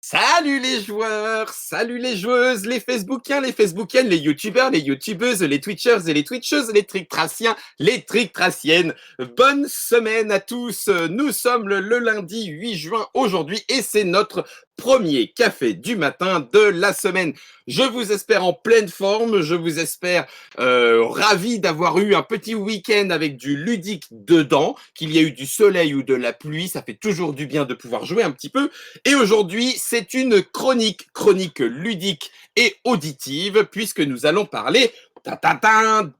Salut les joueurs, salut les joueuses, les Facebookiens, les Facebookiennes, les YouTubeurs, les YouTubeuses, les Twitchers et les Twitcheuses, les Tricktraciens, les Tricktraciennes. Bonne semaine à tous. Nous sommes le lundi 8 juin aujourd'hui et c'est notre premier café du matin de la semaine. Je vous espère en pleine forme, je vous espère ravi d'avoir eu un petit week-end avec du ludique dedans, qu'il y a eu du soleil ou de la pluie, ça fait toujours du bien de pouvoir jouer un petit peu. Et aujourd'hui, c'est une chronique ludique et auditive, puisque nous allons parler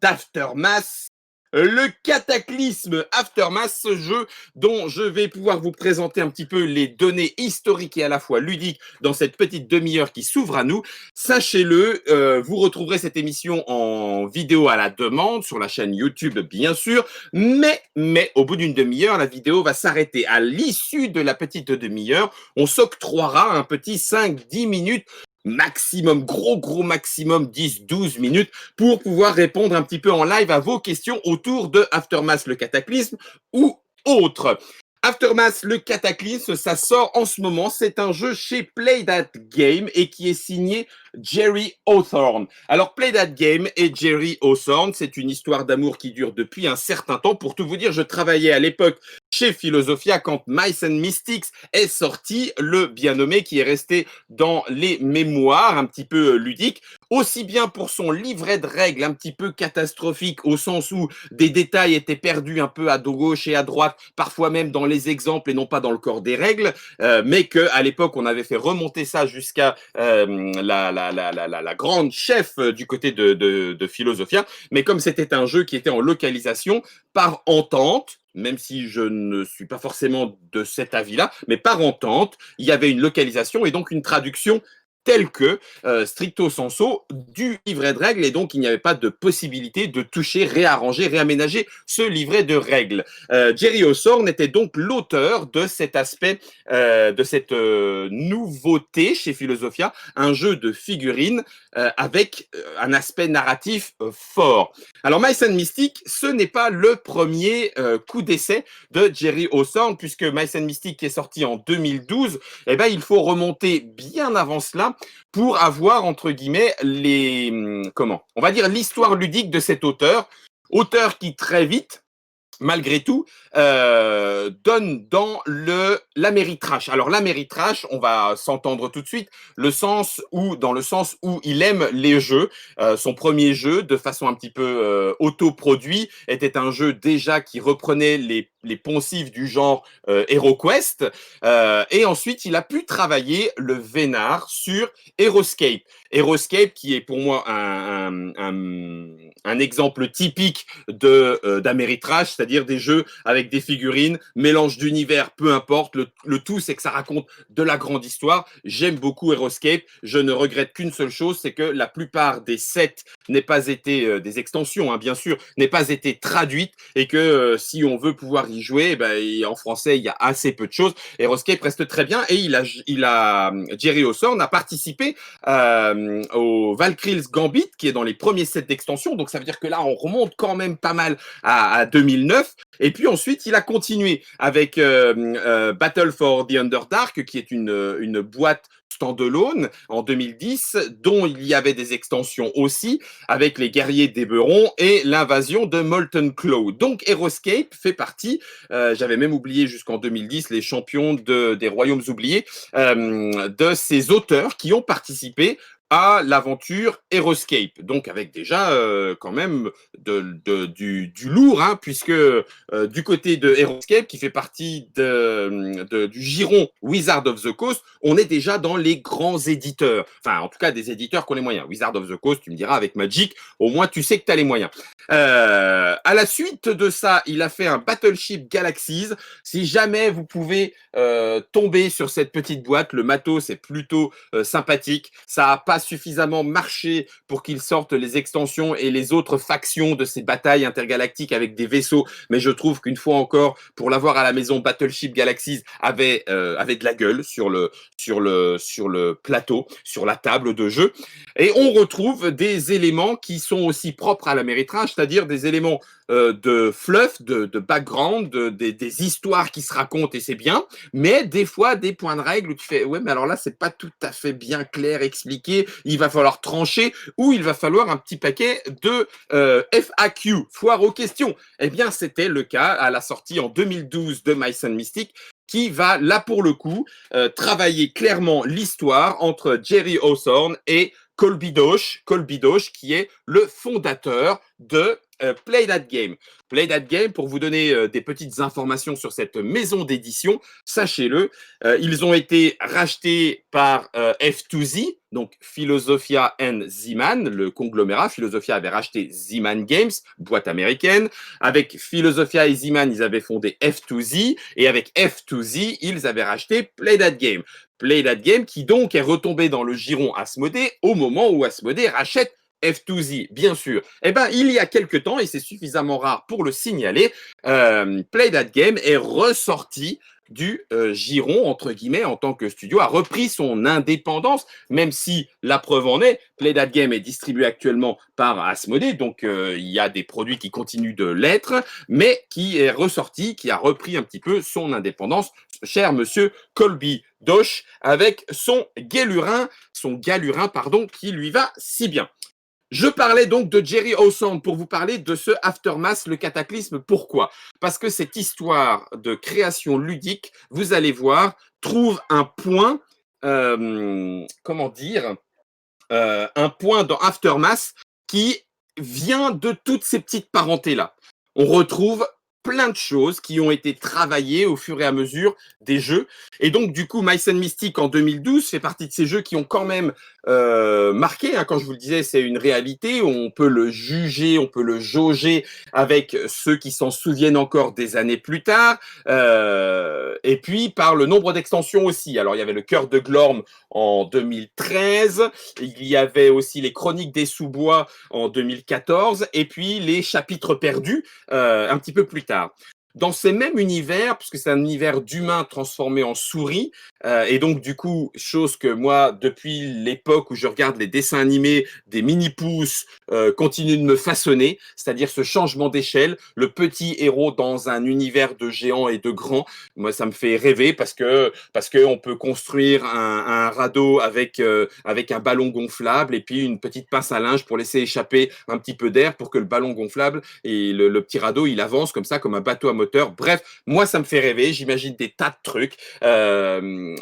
d'Aftermath, le cataclysme Aftermath, ce jeu dont je vais pouvoir vous présenter un petit peu les données historiques et à la fois ludiques dans cette petite demi-heure qui s'ouvre à nous. Sachez-le, vous retrouverez cette émission en vidéo à la demande sur la chaîne YouTube, bien sûr, mais au bout d'une demi-heure, la vidéo va s'arrêter. À l'issue de la petite demi-heure, on s'octroiera un petit 5-10 minutes maximum, gros maximum 10-12 minutes pour pouvoir répondre un petit peu en live à vos questions autour de Aftermath le cataclysme ou autre. Aftermath le cataclysme, ça sort en ce moment, c'est un jeu chez Play That Game et qui est signé Jerry Hawthorne. Alors Play That Game et Jerry Hawthorne, c'est une histoire d'amour qui dure depuis un certain temps. Pour tout vous dire, je travaillais à l'époque chez Philosophia quand Mice and Mystics est sorti, le bien nommé qui est resté dans les mémoires un petit peu ludiques, aussi bien pour son livret de règles un petit peu catastrophique au sens où des détails étaient perdus un peu à gauche et à droite, parfois même dans les exemples et non pas dans le corps des règles, mais qu'à l'époque on avait fait remonter ça jusqu'à la grande chef du côté de Philosophia, mais comme c'était un jeu qui était en localisation par entente, même si je ne suis pas forcément de cet avis-là, mais par entente, il y avait une localisation et donc une traduction telle que, stricto sensu, du livret de règles, et donc il n'y avait pas de possibilité de toucher, réarranger, réaménager ce livret de règles. Jerry Hawthorne était donc l'auteur de cet aspect, de cette nouveauté chez Philosophia, un jeu de figurines avec un aspect narratif fort. Alors Mice and Mystic, ce n'est pas le premier coup d'essai de Jerry Hawthorne, puisque Mice and Mystic est sorti en 2012, eh ben, il faut remonter bien avant cela pour avoir, entre guillemets, on va dire l'histoire ludique de cet auteur qui très vite, malgré tout, donne dans l'Améritrash. Alors l'Améritrash, on va s'entendre tout de suite, dans le sens où il aime les jeux. Son premier jeu, de façon un petit peu autoproduit, était un jeu déjà qui reprenait les poncifs du genre HeroQuest. Et ensuite, il a pu travailler le vénard sur HeroScape. HeroScape, qui est pour moi un exemple typique d'Améritrash, c'est-à-dire des jeux avec des figurines, mélange d'univers, peu importe. Le tout, c'est que ça raconte de la grande histoire. J'aime beaucoup HeroScape. Je ne regrette qu'une seule chose, c'est que la plupart des sets n'aient pas été, des extensions, hein, bien sûr, n'aient pas été traduites et que si on veut pouvoir y jouer, en français, il y a assez peu de choses. HeroScape reste très bien et Jerry Hawthorne a participé au Valkyrie's Gambit, qui est dans les premiers sets d'extension. Donc, ça veut dire que là, on remonte quand même pas mal à 2009. Et puis ensuite, il a continué avec Battle for the Underdark, qui est une boîte standalone en 2010, dont il y avait des extensions aussi, avec les guerriers d'Eberron et l'invasion de Molten Claw. Donc HeroScape fait partie, j'avais même oublié jusqu'en 2010, les champions des royaumes oubliés, de ces auteurs qui ont participé à l'aventure HeroScape. Donc avec déjà quand même du lourd, hein, puisque du côté de HeroScape, qui fait partie du giron Wizard of the Coast, on est déjà dans les grands éditeurs. Enfin, en tout cas, des éditeurs qui ont les moyens. Wizard of the Coast, tu me diras, avec Magic, au moins tu sais que tu as les moyens. À la suite de ça, il a fait un Battleship Galaxies. Si jamais vous pouvez tomber sur cette petite boîte, le matos est plutôt sympathique. Ça n'a pas pas suffisamment marché pour qu'ils sortent les extensions et les autres factions de ces batailles intergalactiques avec des vaisseaux. Mais je trouve qu'une fois encore, pour l'avoir à la maison, Battleship Galaxies avait de la gueule sur le plateau, sur la table de jeu. Et on retrouve des éléments qui sont aussi propres à l'Améritrage, c'est-à-dire des éléments de fluff, de background, des histoires qui se racontent et c'est bien, mais des fois des points de règle où tu fais ouais mais alors là c'est pas tout à fait bien clair expliqué, il va falloir trancher ou il va falloir un petit paquet de FAQ, foire aux questions. Eh bien c'était le cas à la sortie en 2012 de Mice and Mystic qui va là pour le coup travailler clairement l'histoire entre Jerry Hawthorne et Colby Dosh qui est le fondateur de Play That Game. Play That Game, pour vous donner des petites informations sur cette maison d'édition, sachez-le, ils ont été rachetés par F2Z, donc Philosophia and Z-Man, le conglomérat. Philosophia avait racheté Z-Man Games, boîte américaine. Avec Philosophia et Z-Man, ils avaient fondé F2Z, et avec F2Z, ils avaient racheté Play That Game. Play That Game qui donc est retombé dans le giron Asmodée au moment où Asmodée rachète F2Z, bien sûr. Eh bien, il y a quelque temps, et c'est suffisamment rare pour le signaler, Play That Game est ressorti du giron, entre guillemets, en tant que studio, a repris son indépendance, même si la preuve en est, Play That Game est distribué actuellement par Asmodée, donc il y a des produits qui continuent de l'être, mais qui est ressorti, qui a repris un petit peu son indépendance, cher monsieur Colby Dosh, avec son galurin, qui lui va si bien. Je parlais donc de Jerry Hawthorne pour vous parler de ce Aftermath, le cataclysme. Pourquoi? Parce que cette histoire de création ludique, vous allez voir, trouve un point, un point dans Aftermath qui vient de toutes ces petites parentés-là. On retrouve plein de choses qui ont été travaillées au fur et à mesure des jeux. Et donc, du coup, Mice and Mystic en 2012 fait partie de ces jeux qui ont quand même marqué. Hein, quand je vous le disais, c'est une réalité. On peut le juger, on peut le jauger avec ceux qui s'en souviennent encore des années plus tard. Et puis, par le nombre d'extensions aussi. Alors, il y avait le Cœur de Glorm en 2013. Il y avait aussi les Chroniques des Sous-Bois en 2014. Et puis, les Chapitres perdus un petit peu plus tard. Dans ces mêmes univers, puisque c'est un univers d'humains transformés en souris, et donc du coup, chose que moi, depuis l'époque où je regarde les dessins animés des mini-pousses, continue de me façonner, c'est-à-dire ce changement d'échelle, le petit héros dans un univers de géants et de grands, moi ça me fait rêver parce que on peut construire un radeau avec un ballon gonflable et puis une petite pince à linge pour laisser échapper un petit peu d'air pour que le ballon gonflable et le petit radeau il avance comme ça, comme un bateau à moteur. Bref, moi ça me fait rêver, j'imagine des tas de trucs.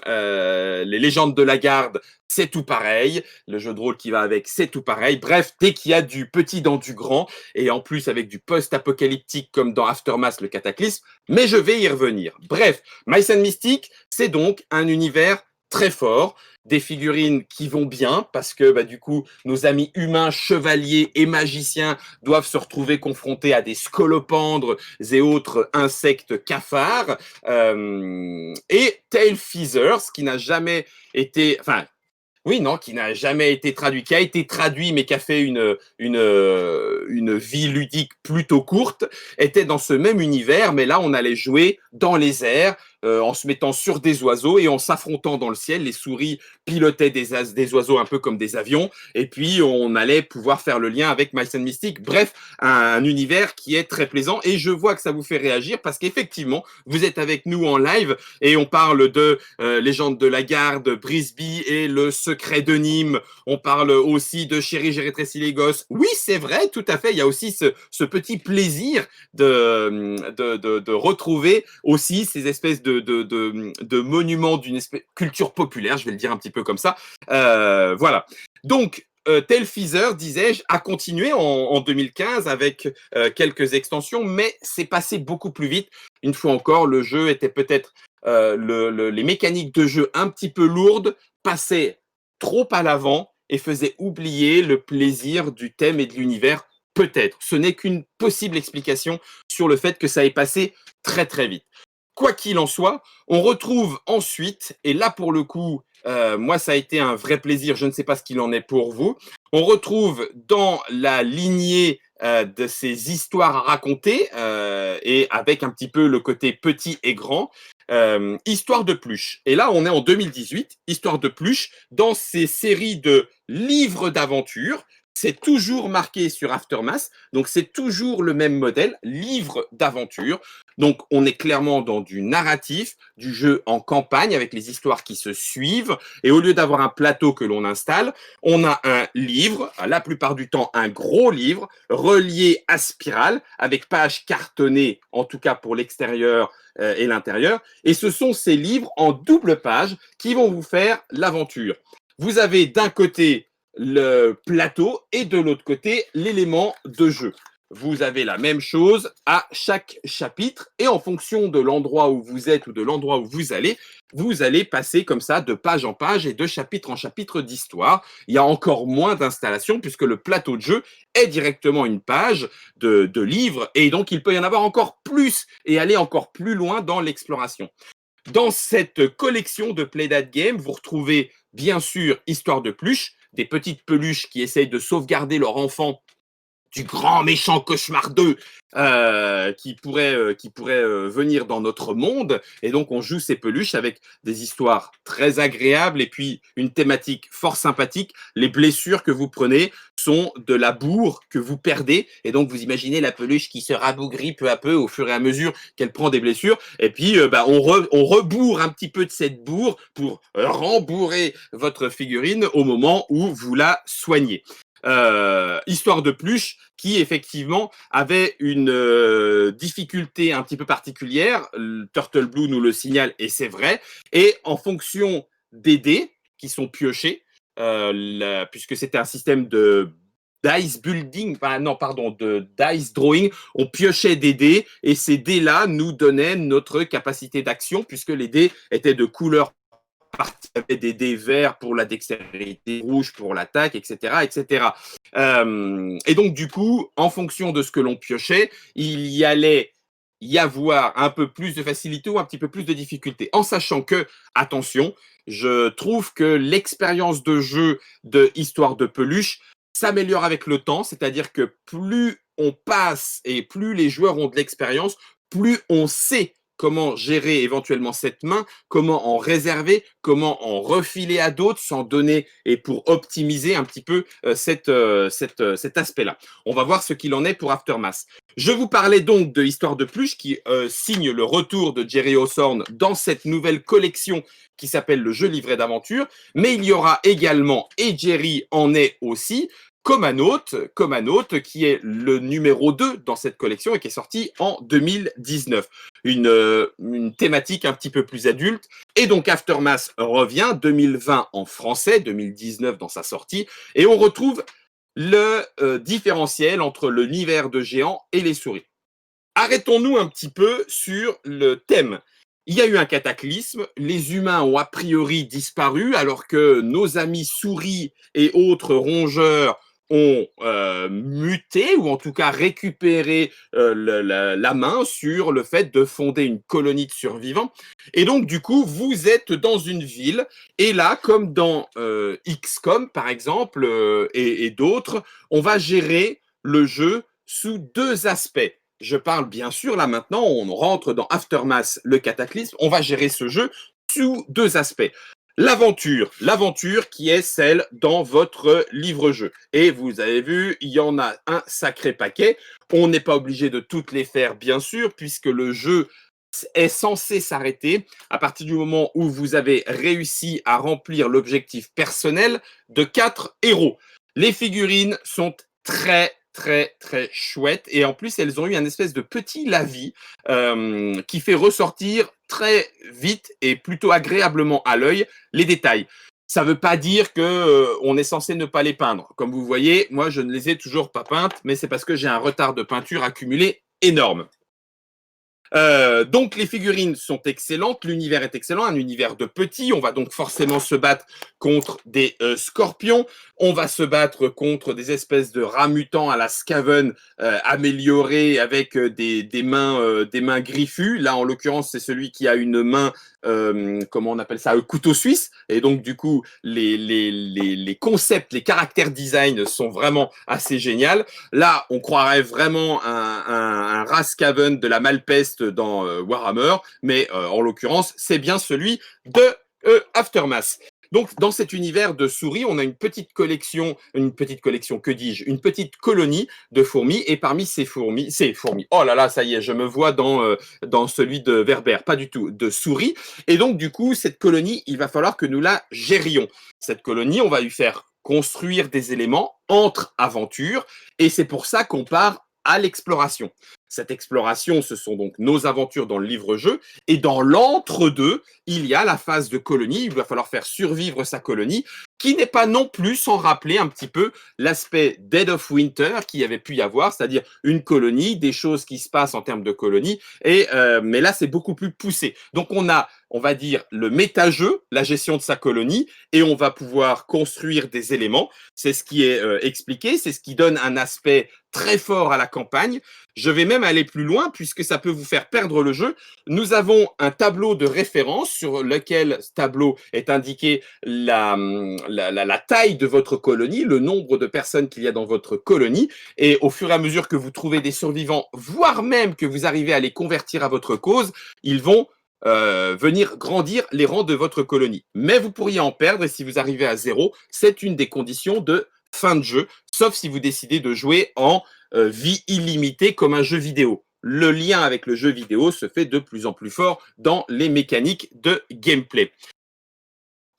Les légendes de la garde, c'est tout pareil. Le jeu de rôle qui va avec, c'est tout pareil. Bref, dès qu'il y a du petit dans du grand, et en plus avec du post-apocalyptique comme dans Aftermath, le cataclysme, mais je vais y revenir. Bref, Mice and Mystic, c'est donc un univers très fort, des figurines qui vont bien parce que bah, du coup nos amis humains, chevaliers et magiciens doivent se retrouver confrontés à des scolopendres et autres insectes cafards et Tail Feathers qui n'a jamais été, enfin oui, non, qui n'a jamais été traduit, qui a été traduit, mais qui a fait une vie ludique plutôt courte, était dans ce même univers, mais là, on allait jouer dans les airs, en se mettant sur des oiseaux et en s'affrontant dans le ciel. Les souris pilotaient des oiseaux un peu comme des avions, et puis on allait pouvoir faire le lien avec Mice and Mystic. Bref, un univers qui est très plaisant, et je vois que ça vous fait réagir, parce qu'effectivement, vous êtes avec nous en live, et on parle de Légende de la Garde, Brisby et le secret de Nîmes. On parle aussi de Chérie, j'ai rétréci les gosses. Oui, c'est vrai, tout à fait. Il y a aussi ce petit plaisir de retrouver aussi ces espèces de monuments d'une culture populaire, je vais le dire un petit peu comme ça. Voilà. Donc, Tail Feather, disais-je, a continué en 2015 avec quelques extensions, mais c'est passé beaucoup plus vite. Une fois encore, le jeu était peut-être les mécaniques de jeu un petit peu lourdes, passaient trop à l'avant et faisaient oublier le plaisir du thème et de l'univers. Peut-être. Ce n'est qu'une possible explication sur le fait que ça est passé très très vite. Quoi qu'il en soit, on retrouve ensuite, et là pour le coup, moi ça a été un vrai plaisir, je ne sais pas ce qu'il en est pour vous, on retrouve dans la lignée de ces histoires à raconter, et avec un petit peu le côté petit et grand, Histoire de Pluche. Et là on est en 2018, Histoire de Pluche, dans ces séries de livres d'aventure. C'est toujours marqué sur Aftermath, donc c'est toujours le même modèle, livre d'aventure. Donc, on est clairement dans du narratif, du jeu en campagne avec les histoires qui se suivent. Et au lieu d'avoir un plateau que l'on installe, on a un livre, la plupart du temps un gros livre, relié à spirale, avec pages cartonnées, en tout cas pour l'extérieur et l'intérieur. Et ce sont ces livres en double page qui vont vous faire l'aventure. Vous avez d'un côté le plateau et de l'autre côté l'élément de jeu. Vous avez la même chose à chaque chapitre et en fonction de l'endroit où vous êtes ou de l'endroit où vous allez passer comme ça de page en page et de chapitre en chapitre d'histoire. Il y a encore moins d'installations puisque le plateau de jeu est directement une page de livre et donc il peut y en avoir encore plus et aller encore plus loin dans l'exploration. Dans cette collection de Play That Game, vous retrouvez bien sûr Histoire de Pluche, des petites peluches qui essayent de sauvegarder leur enfant du grand méchant cauchemar 2 qui pourrait venir dans notre monde. Et donc, on joue ces peluches avec des histoires très agréables et puis une thématique fort sympathique. Les blessures que vous prenez sont de la bourre que vous perdez. Et donc, vous imaginez la peluche qui se rabougrit peu à peu au fur et à mesure qu'elle prend des blessures. Et puis, on rebourre un petit peu de cette bourre pour rembourrer votre figurine au moment où vous la soignez. Histoire de Pluche qui effectivement avait une difficulté un petit peu particulière. Turtle Blue nous le signale et c'est vrai. Et en fonction des dés qui sont piochés, puisque c'était un système de dice building, de dice drawing, on piochait des dés et ces dés-là nous donnaient notre capacité d'action puisque les dés étaient de couleur partie avait des dés verts pour la dextérité, rouge pour l'attaque, etc., etc. Et donc, du coup, en fonction de ce que l'on piochait, il y allait y avoir un peu plus de facilité ou un petit peu plus de difficulté. En sachant que, attention, je trouve que l'expérience de jeu de Histoire de Peluche s'améliore avec le temps, c'est-à-dire que plus on passe et plus les joueurs ont de l'expérience, plus on sait comment gérer éventuellement cette main, comment en réserver, comment en refiler à d'autres sans donner et pour optimiser un petit peu cet aspect-là. On va voir ce qu'il en est pour Aftermath. Je vous parlais donc de Histoire de Pluche qui signe le retour de Jerry Hawthorne dans cette nouvelle collection qui s'appelle le jeu livret d'aventure, mais il y aura également, et Jerry en est aussi, Comanote, qui est le numéro 2 dans cette collection et qui est sorti en 2019. Une thématique un petit peu plus adulte. Et donc Aftermath revient, 2020 en français, 2019 dans sa sortie, et on retrouve le différentiel entre l'univers de géants et les souris. Arrêtons-nous un petit peu sur le thème. Il y a eu un cataclysme, les humains ont a priori disparu alors que nos amis souris et autres rongeurs ont muté ou en tout cas récupéré la main sur le fait de fonder une colonie de survivants. Et donc du coup, vous êtes dans une ville et là, comme dans XCOM par exemple et d'autres, on va gérer le jeu sous deux aspects. Je parle bien sûr, là maintenant, on rentre dans Aftermath, le cataclysme, on va gérer ce jeu sous deux aspects. L'aventure qui est celle dans votre livre-jeu. Et vous avez vu, il y en a un sacré paquet. On n'est pas obligé de toutes les faire, bien sûr, puisque le jeu est censé s'arrêter à partir du moment où vous avez réussi à remplir l'objectif personnel de 4 héros. Les figurines sont très chouettes et en plus elles ont eu un espèce de petit lavis qui fait ressortir très vite et plutôt agréablement à l'œil les détails. Ça ne veut pas dire que on est censé ne pas les peindre. Comme vous voyez, moi je ne les ai toujours pas peintes, mais c'est parce que j'ai un retard de peinture accumulé énorme. Donc les figurines sont excellentes, l'univers est excellent, un univers de petits. On va donc forcément se battre contre des scorpions. On va se battre contre des espèces de rats mutants à la Skaven améliorés avec des mains griffues. Là, en l'occurrence, c'est celui qui a une main, comment on appelle ça, un couteau suisse. Et donc, du coup, les concepts, les caractères design sont vraiment assez géniaux. Là, on croirait vraiment un rat Skaven de la Malpeste dans Warhammer, mais en l'occurrence, c'est bien celui de Aftermath. Donc, dans cet univers de souris, on a une petite collection, que dis-je, une petite colonie de fourmis, et parmi ces fourmis, oh là là, ça y est, je me vois dans celui de Werber, pas du tout, de souris, et donc, du coup, cette colonie, il va falloir que nous la gérions. Cette colonie, on va lui faire construire des éléments entre aventures, et c'est pour ça qu'on part à l'exploration. Cette exploration, ce sont donc nos aventures dans le livre-jeu, et dans l'entre-deux, il y a la phase de colonie, il va falloir faire survivre sa colonie, qui n'est pas non plus sans rappeler un petit peu l'aspect Dead of Winter qu'il y avait pu y avoir, c'est-à-dire une colonie, des choses qui se passent en termes de colonie, mais là c'est beaucoup plus poussé. Donc on a, on va dire, le méta-jeu, la gestion de sa colonie, et on va pouvoir construire des éléments. C'est ce qui est expliqué, c'est ce qui donne un aspect très fort à la campagne. Je vais même aller plus loin puisque ça peut vous faire perdre le jeu. Nous avons un tableau de référence sur lequel ce tableau est indiqué la taille de votre colonie, le nombre de personnes qu'il y a dans votre colonie. Et au fur et à mesure que vous trouvez des survivants, voire même que vous arrivez à les convertir à votre cause, ils vont venir grandir les rangs de votre colonie. Mais vous pourriez en perdre et si vous arrivez à 0, c'est une des conditions de fin de jeu, sauf si vous décidez de jouer en vie illimitée comme un jeu vidéo. Le lien avec le jeu vidéo se fait de plus en plus fort dans les mécaniques de gameplay.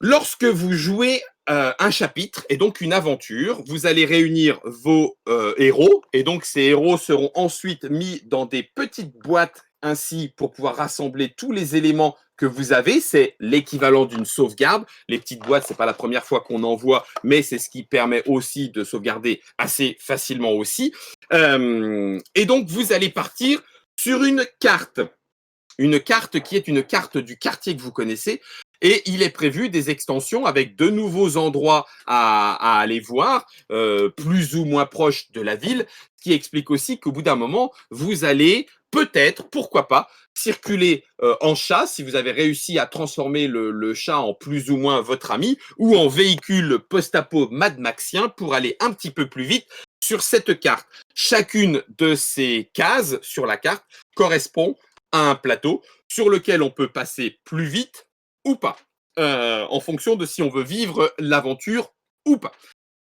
Lorsque vous jouez un chapitre et donc une aventure, vous allez réunir vos héros et donc ces héros seront ensuite mis dans des petites boîtes ainsi pour pouvoir rassembler tous les éléments que vous avez. C'est l'équivalent d'une sauvegarde. Les petites boîtes, c'est pas la première fois qu'on en voit, mais c'est ce qui permet aussi de sauvegarder assez facilement aussi. Et donc vous allez partir sur une carte qui est une carte du quartier que vous connaissez. Et il est prévu des extensions avec de nouveaux endroits à aller voir, plus ou moins proches de la ville, ce qui explique aussi qu'au bout d'un moment, vous allez peut-être, pourquoi pas, circuler en chat, si vous avez réussi à transformer le chat en plus ou moins votre ami, ou en véhicule post-apo Mad Maxien pour aller un petit peu plus vite sur cette carte. Chacune de ces cases sur la carte correspond à un plateau sur lequel on peut passer plus vite ou pas, en fonction de si on veut vivre l'aventure ou pas.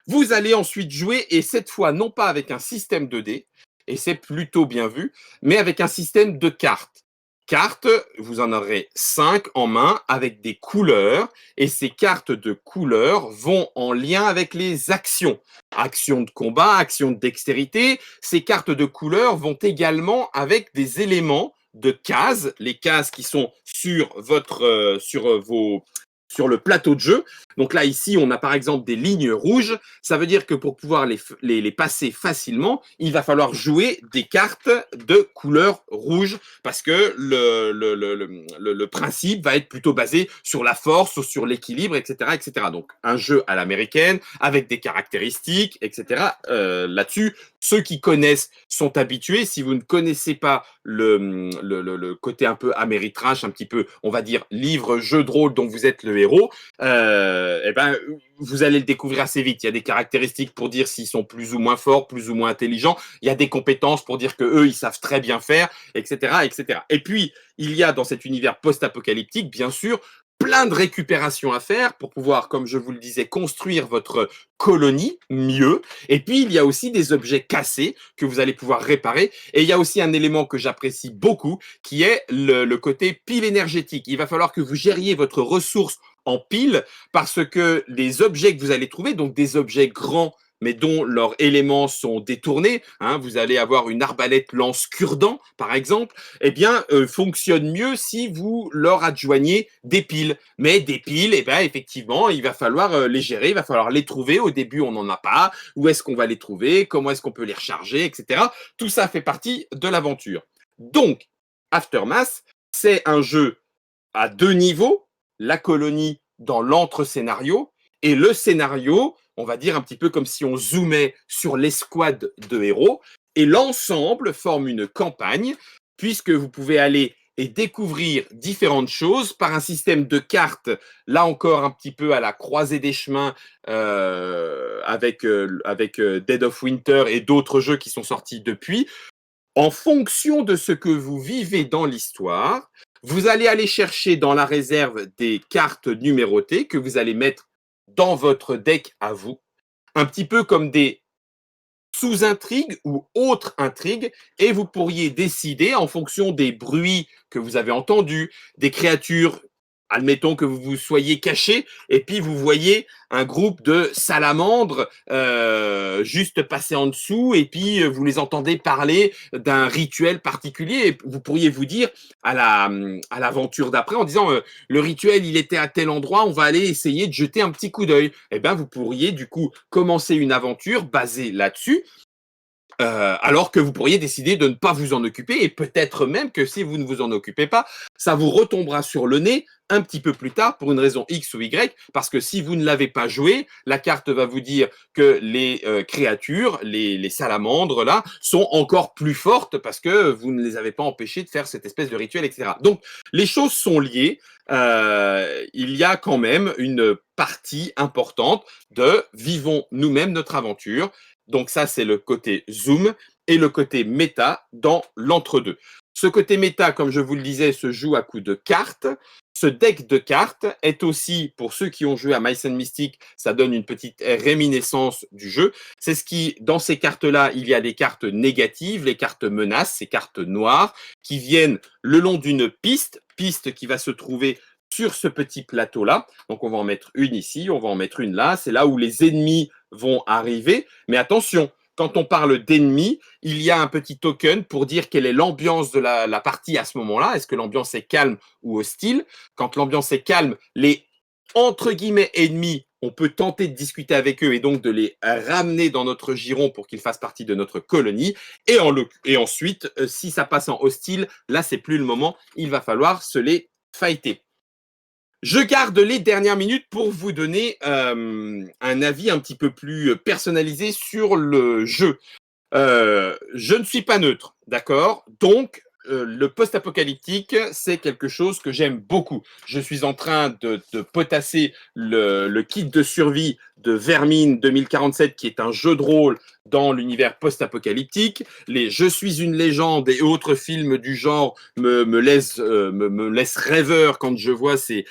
Vous allez ensuite jouer, et cette fois, non pas avec un système 2D, et c'est plutôt bien vu, mais avec un système de cartes. Cartes, vous en aurez 5 en main avec des couleurs, et ces cartes de couleurs vont en lien avec les actions. Actions de combat, actions de dextérité. Ces cartes de couleurs vont également avec des éléments de cases, les cases qui sont sur sur le plateau de jeu. Donc là, ici, on a par exemple des lignes rouges. Ça veut dire que pour pouvoir les passer facilement, il va falloir jouer des cartes de couleur rouge parce que le principe va être plutôt basé sur la force ou sur l'équilibre, etc., etc. Donc, un jeu à l'américaine avec des caractéristiques, etc. Là-dessus, ceux qui connaissent sont habitués. Si vous ne connaissez pas le côté un peu Ameritrash, un petit peu, on va dire, livre-jeu de rôle dont vous êtes le héros, eh ben, vous allez le découvrir assez vite. Il y a des caractéristiques pour dire s'ils sont plus ou moins forts, plus ou moins intelligents. Il y a des compétences pour dire que eux, ils savent très bien faire, etc., etc. Et puis, il y a dans cet univers post-apocalyptique, bien sûr, plein de récupération à faire pour pouvoir, comme je vous le disais, construire votre colonie mieux. Et puis, il y a aussi des objets cassés que vous allez pouvoir réparer. Et il y a aussi un élément que j'apprécie beaucoup, qui est le côté pile énergétique. Il va falloir que vous gériez votre ressource en pile parce que les objets que vous allez trouver, donc des objets grands, mais dont leurs éléments sont détournés, hein, vous allez avoir une arbalète lance cure-dent, par exemple, eh bien, fonctionne mieux si vous leur adjoignez des piles. Mais des piles, eh ben, effectivement, il va falloir les gérer, il va falloir les trouver. Au début, on n'en a pas. Où est-ce qu'on va les trouver? Comment est-ce qu'on peut les recharger, etc. Tout ça fait partie de l'aventure. Donc, Aftermath, c'est un jeu à 2 niveaux, la colonie dans l'entre-scénario et le scénario, on va dire un petit peu comme si on zoomait sur l'escouade de héros, et l'ensemble forme une campagne, puisque vous pouvez aller et découvrir différentes choses par un système de cartes, là encore un petit peu à la croisée des chemins avec Dead of Winter et d'autres jeux qui sont sortis depuis. En fonction de ce que vous vivez dans l'histoire, vous allez aller chercher dans la réserve des cartes numérotées que vous allez mettre dans votre deck à vous, un petit peu comme des sous-intrigues ou autres intrigues, et vous pourriez décider en fonction des bruits que vous avez entendus, des créatures, admettons que vous vous soyez caché, et puis vous voyez un groupe de salamandres juste passer en dessous, et puis vous les entendez parler d'un rituel particulier, et vous pourriez vous dire à l'aventure d'après en disant le rituel il était à tel endroit, on va aller essayer de jeter un petit coup d'œil. Eh bien vous pourriez du coup commencer une aventure basée là-dessus, alors que vous pourriez décider de ne pas vous en occuper, et peut-être même que si vous ne vous en occupez pas, ça vous retombera sur le nez un petit peu plus tard pour une raison X ou Y, parce que si vous ne l'avez pas joué, la carte va vous dire que les créatures, les salamandres là, sont encore plus fortes parce que vous ne les avez pas empêchées de faire cette espèce de rituel, etc. Donc les choses sont liées. Il y a quand même une partie importante de vivons nous-mêmes notre aventure. Donc ça, c'est le côté zoom et le côté méta dans l'entre-deux. Ce côté méta, comme je vous le disais, se joue à coups de cartes. Ce deck de cartes est aussi, pour ceux qui ont joué à Mice and Mystic, ça donne une petite réminiscence du jeu. C'est ce qui, dans ces cartes-là, il y a des cartes négatives, les cartes menaces, ces cartes noires, qui viennent le long d'une piste qui va se trouver sur ce petit plateau-là. Donc on va en mettre une ici, on va en mettre une là. C'est là où les ennemis vont arriver. Mais attention, quand on parle d'ennemis, il y a un petit token pour dire quelle est l'ambiance de la partie à ce moment-là. Est-ce que l'ambiance est calme ou hostile? Quand l'ambiance est calme, les entre guillemets ennemis, on peut tenter de discuter avec eux et donc de les ramener dans notre giron pour qu'ils fassent partie de notre colonie. Et ensuite, si ça passe en hostile, là, c'est plus le moment. Il va falloir se les fighter. Je garde les dernières minutes pour vous donner un avis un petit peu plus personnalisé sur le jeu. Je ne suis pas neutre, d'accord? Donc, le post-apocalyptique, c'est quelque chose que j'aime beaucoup. Je suis en train de potasser le kit de survie de Vermine 2047, qui est un jeu de rôle dans l'univers post-apocalyptique. Les Je suis une légende et autres films du genre me laissent rêveur quand je vois ces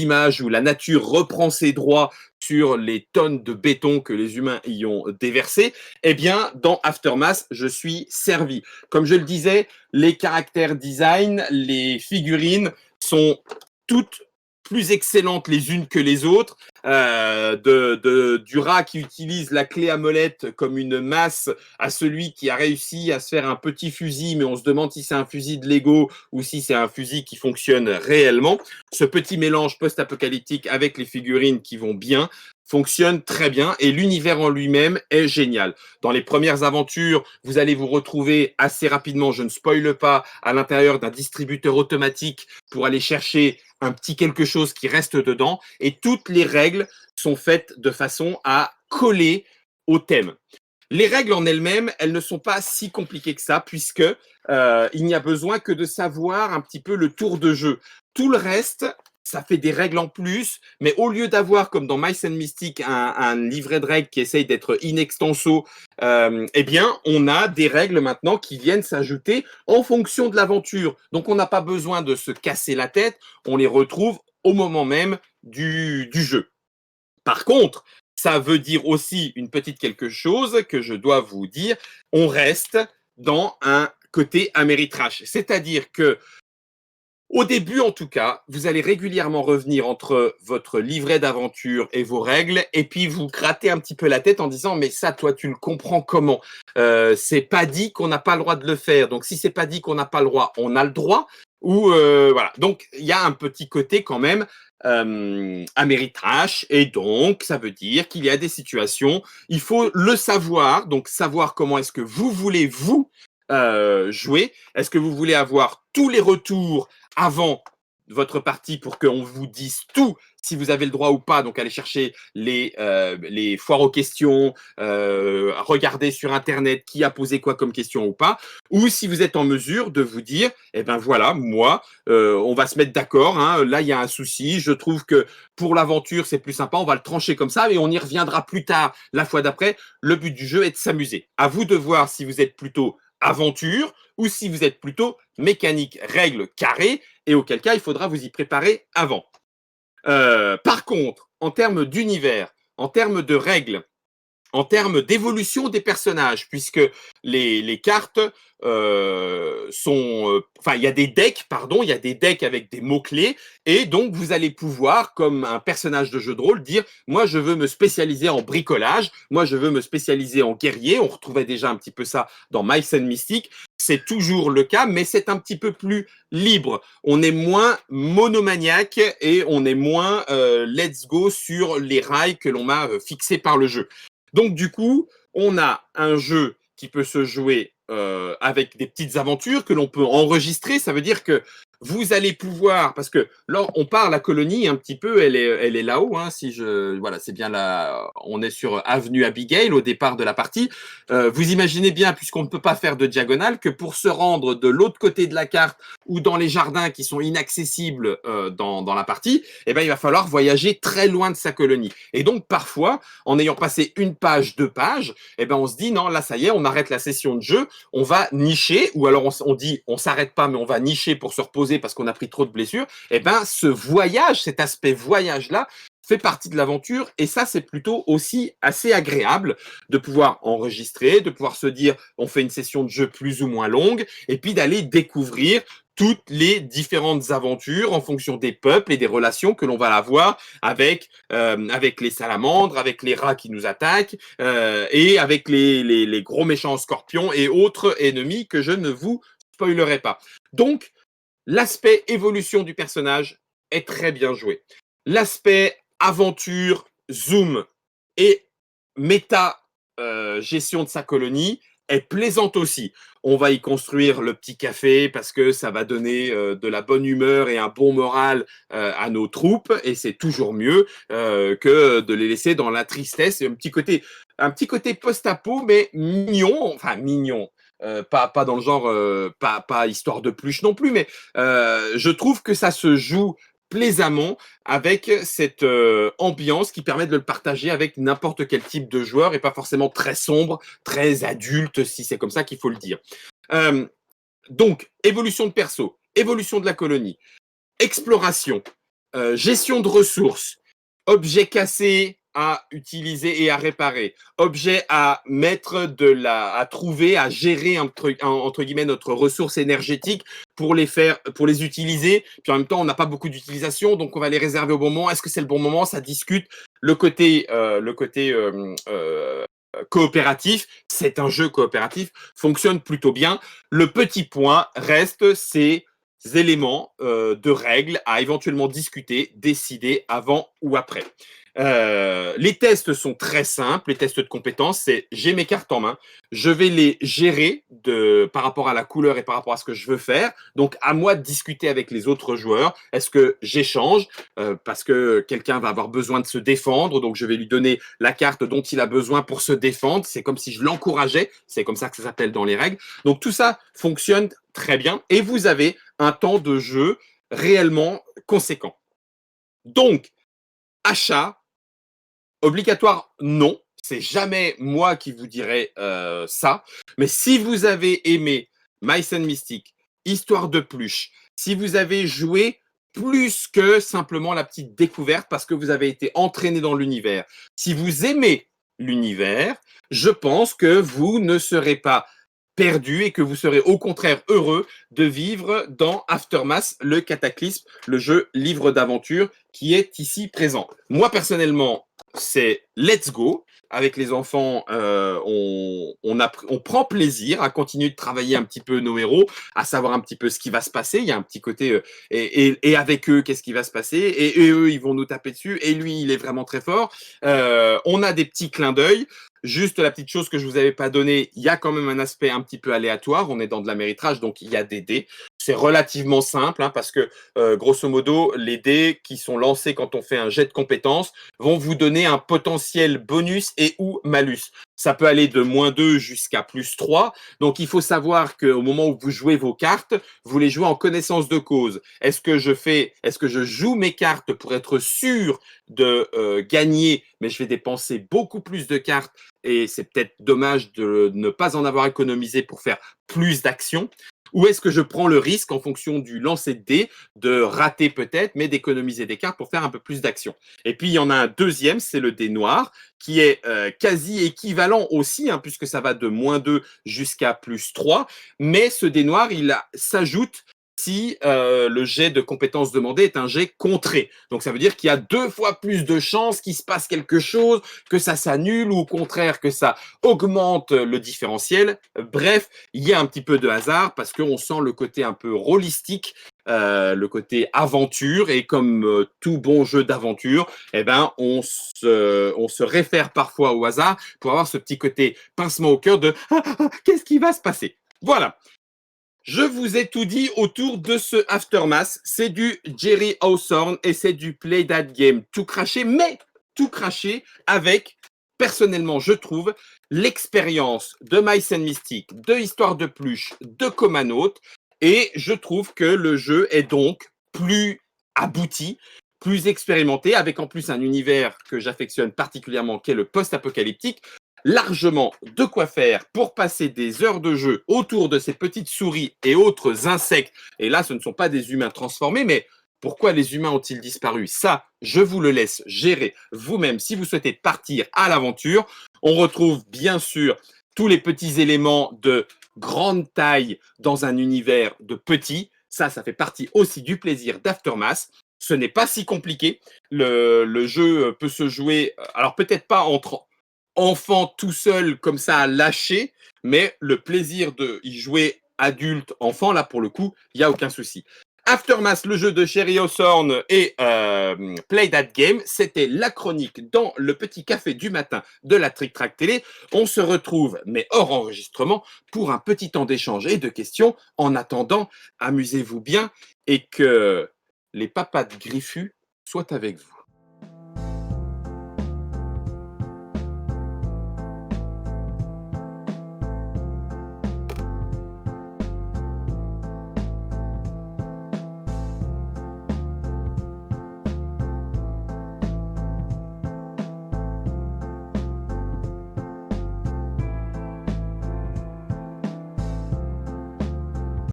images où la nature reprend ses droits sur les tonnes de béton que les humains y ont déversé. Eh bien, dans Aftermath, je suis servi. Comme je le disais, les caractères design, les figurines sont toutes plus excellentes les unes que les autres. Du rat qui utilise la clé à molette comme une masse à celui qui a réussi à se faire un petit fusil, mais on se demande si c'est un fusil de Lego ou si c'est un fusil qui fonctionne réellement. Ce petit mélange post-apocalyptique avec les figurines qui vont bien fonctionne très bien et l'univers en lui-même est génial. Dans les premières aventures, vous allez vous retrouver assez rapidement, je ne spoile pas, à l'intérieur d'un distributeur automatique pour aller chercher un petit quelque chose qui reste dedans et toutes les règles sont faites de façon à coller au thème. Les règles en elles-mêmes, elles ne sont pas si compliquées que ça puisque il n'y a besoin que de savoir un petit peu le tour de jeu. Tout le reste, ça fait des règles en plus, mais au lieu d'avoir, comme dans Mice and Mystic, un livret de règles qui essaye d'être in extenso, eh bien, on a des règles maintenant qui viennent s'ajouter en fonction de l'aventure. Donc, on n'a pas besoin de se casser la tête, on les retrouve au moment même du jeu. Par contre, ça veut dire aussi une petite quelque chose que je dois vous dire, on reste dans un côté Ameritrash. C'est-à-dire que au début, en tout cas, vous allez régulièrement revenir entre votre livret d'aventure et vos règles, et puis vous grattez un petit peu la tête en disant mais ça, toi, tu le comprends comment? C'est pas dit qu'on n'a pas le droit de le faire. Donc si c'est pas dit qu'on n'a pas le droit, on a le droit. Ou voilà. Donc il y a un petit côté quand même Ameritrash, et donc ça veut dire qu'il y a des situations. Il faut le savoir, donc savoir comment est-ce que vous voulez vous jouer? Est-ce que vous voulez avoir tous les retours avant votre partie pour qu'on vous dise tout, si vous avez le droit ou pas, donc aller chercher les foires aux questions, regarder sur Internet qui a posé quoi comme question ou pas, ou si vous êtes en mesure de vous dire, eh ben voilà, moi, on va se mettre d'accord, hein, là il y a un souci, je trouve que pour l'aventure c'est plus sympa, on va le trancher comme ça, et on y reviendra plus tard, la fois d'après. Le but du jeu est de s'amuser. À vous de voir si vous êtes plutôt aventure ou si vous êtes plutôt mécanique, règles carrées, et auquel cas il faudra vous y préparer avant. Par contre, en termes d'univers, en termes de règles, en termes d'évolution des personnages, puisque les cartes sont... Enfin, il y a des decks, pardon, il y a des decks avec des mots-clés, et donc vous allez pouvoir, comme un personnage de jeu de rôle, dire « Moi, je veux me spécialiser en bricolage, moi, je veux me spécialiser en guerrier ». On retrouvait déjà un petit peu ça dans Mice and Mystic. C'est toujours le cas, mais c'est un petit peu plus libre. On est moins monomaniaque et on est moins let's go sur les rails que l'on m'a fixés par le jeu. Donc, du coup, on a un jeu qui peut se jouer avec des petites aventures que l'on peut enregistrer. Ça veut dire que vous allez pouvoir, parce que là, on part la colonie un petit peu, elle est là-haut. Hein, si je, voilà, c'est bien là. On est sur Avenue Abigail au départ de la partie. Vous imaginez bien, puisqu'on ne peut pas faire de diagonale, que pour se rendre de l'autre côté de la carte ou dans les jardins qui sont inaccessibles dans la partie, eh ben, il va falloir voyager très loin de sa colonie. Et donc, parfois, en ayant passé une page, deux pages, eh ben, on se dit non, là, ça y est, on arrête la session de jeu, on va nicher, ou alors on dit on s'arrête pas, mais on va nicher pour se reposer parce qu'on a pris trop de blessures. Eh ben, ce voyage, cet aspect voyage-là, fait partie de l'aventure, et ça, c'est plutôt aussi assez agréable de pouvoir enregistrer, de pouvoir se dire on fait une session de jeu plus ou moins longue, et puis d'aller découvrir toutes les différentes aventures en fonction des peuples et des relations que l'on va avoir avec les salamandres, avec les rats qui nous attaquent et avec les gros méchants scorpions et autres ennemis que je ne vous spoilerai pas. Donc, l'aspect évolution du personnage est très bien joué. L'aspect aventure, zoom et méta gestion de sa colonie est plaisante aussi. On va y construire le petit café parce que ça va donner de la bonne humeur et un bon moral à nos troupes, et c'est toujours mieux que de les laisser dans la tristesse. Et un petit côté post-apo, mais mignon, enfin mignon. Pas dans le genre, pas histoire de pluche non plus, mais je trouve que ça se joue plaisamment avec cette ambiance qui permet de le partager avec n'importe quel type de joueur, et pas forcément très sombre, très adulte, si c'est comme ça qu'il faut le dire. Donc, évolution de perso, évolution de la colonie, exploration, gestion de ressources, objets cassés à utiliser et à réparer, objets à mettre à trouver, à gérer entre guillemets notre ressource énergétique pour les utiliser. Puis en même temps, on n'a pas beaucoup d'utilisation, donc on va les réserver au bon moment. Est-ce que c'est le bon moment? Ça discute. Le côté coopératif, c'est un jeu coopératif, fonctionne plutôt bien. Le petit point reste ces éléments de règles à éventuellement discuter, décider avant ou après. Les tests sont très simples, les tests de compétences, c'est j'ai mes cartes en main, je vais les gérer par rapport à la couleur et par rapport à ce que je veux faire. Donc à moi de discuter avec les autres joueurs. Est-ce que j'échange parce que quelqu'un va avoir besoin de se défendre, donc je vais lui donner la carte dont il a besoin pour se défendre. C'est comme si je l'encourageais, c'est comme ça que ça s'appelle dans les règles. Donc tout ça fonctionne très bien, et vous avez un temps de jeu réellement conséquent. Donc, achat, obligatoire, non. C'est jamais moi qui vous dirai ça. Mais si vous avez aimé Mice and Mystic, Histoire de Pluche, si vous avez joué plus que simplement la petite découverte parce que vous avez été entraîné dans l'univers, si vous aimez l'univers, je pense que vous ne serez pas perdu et que vous serez au contraire heureux de vivre dans Aftermath, le Cataclysme, le jeu livre d'aventure qui est ici présent. Moi, personnellement, c'est let's go. avec les enfants, on prend plaisir à continuer de travailler un petit peu nos héros, à savoir un petit peu ce qui va se passer. Il y a un petit côté, et avec eux, qu'est-ce qui va se passer, et eux, ils vont nous taper dessus, et lui, il est vraiment très fort. On a des petits clins d'œil. Juste la petite chose que je vous avais pas donnée, il y a quand même un aspect un petit peu aléatoire. On est dans de l'améritrage, donc il y a des dés. C'est relativement simple, hein, parce que grosso modo, les dés qui sont lancés quand on fait un jet de compétences vont vous donner un potentiel bonus et ou malus. Ça peut aller de -2 jusqu'à +3. Donc il faut savoir qu'au moment où vous jouez vos cartes, vous les jouez en connaissance de cause. Est-ce que je joue mes cartes pour être sûr de gagner, mais je vais dépenser beaucoup plus de cartes et c'est peut-être dommage de ne pas en avoir économisé pour faire plus d'actions? Ou est-ce que je prends le risque, en fonction du lancer de dés, de rater peut-être, mais d'économiser des cartes pour faire un peu plus d'actions? Et puis, il y en a un deuxième, c'est le dé noir, qui est quasi équivalent aussi, hein, puisque ça va de -2 jusqu'à +3. Mais ce dé noir, s'ajoute si le jet de compétences demandé est un jet contré. Donc ça veut dire qu'il y a 2 fois plus de chances qu'il se passe quelque chose, que ça s'annule, ou au contraire que ça augmente le différentiel. Bref, il y a un petit peu de hasard parce qu'on sent le côté un peu rôlistique, le côté aventure, et comme tout bon jeu d'aventure, eh ben, on se réfère parfois au hasard pour avoir ce petit côté pincement au cœur de qu'est-ce qui va se passer? Voilà. Je vous ai tout dit autour de ce Aftermath. C'est du Jerry Hawthorne et c'est du Play That Game. Tout craché, mais tout craché avec, personnellement, je trouve, l'expérience de Mice and Mystic, de Histoire de Pluche, de Comanote. Et je trouve que le jeu est donc plus abouti, plus expérimenté, avec en plus un univers que j'affectionne particulièrement, qui est le post-apocalyptique. Largement de quoi faire pour passer des heures de jeu autour de ces petites souris et autres insectes. Et là, ce ne sont pas des humains transformés, mais pourquoi les humains ont-ils disparu? Ça, je vous le laisse gérer vous-même si vous souhaitez partir à l'aventure. On retrouve bien sûr tous les petits éléments de grande taille dans un univers de petits. Ça fait partie aussi du plaisir d'Aftermath. Ce n'est pas si compliqué. Le jeu peut se jouer, alors peut-être pas entre enfant tout seul comme ça à lâcher, mais le plaisir de y jouer adulte, enfant, là pour le coup, il n'y a aucun souci. Aftermath, le jeu de Sherry Hawthorne et Play That Game, c'était la chronique dans le petit café du matin de la Trick Track Télé. On se retrouve, mais hors enregistrement, pour un petit temps d'échange et de questions. En attendant, amusez-vous bien et que les papas de Griffu soient avec vous.